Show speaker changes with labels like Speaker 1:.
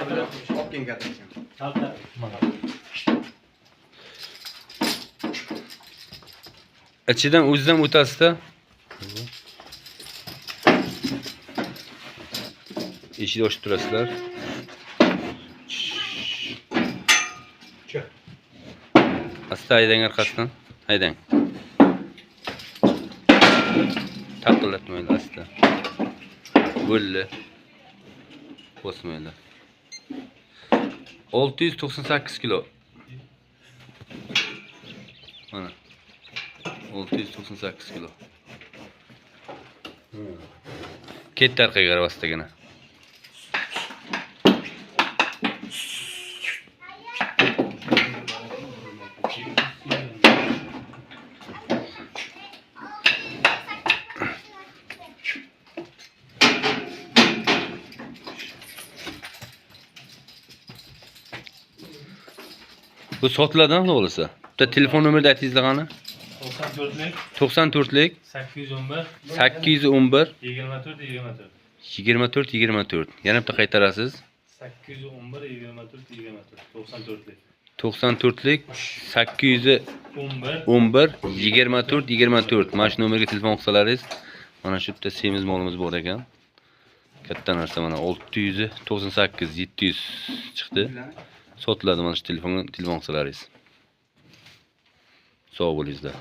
Speaker 1: Olib kelgan ekan.
Speaker 2: Ichidan o'zidan o'tasizda. Eshikni ochib turasizlar. Asta haydang orqasidan. Haydang. Taqillatmaydi asta. Bo'ldi. Bosmaydi. 698 kilo. Mana. 698 kilo. Ketdi orqaga qarab astagina. Bu sotiladimi xudo bo'lsa? Bitta telefon nomerni aytingizlar qani?
Speaker 3: 94lik
Speaker 2: 94lik
Speaker 3: 811
Speaker 2: 811
Speaker 3: 24 24
Speaker 2: 24 24. Yana bitta qaytarasiz.
Speaker 3: 811 24 24 94lik
Speaker 2: 94lik 811 24 24. Mana shu nomerga telefon qilsalaringiz, mana shu yerda semiz molimiz bor ekan. Katta narsa mana 698 700 chiqdi. Sotiladi mana shu telefonga telefon qilsalaringiz. Sog' bo'lingizlar.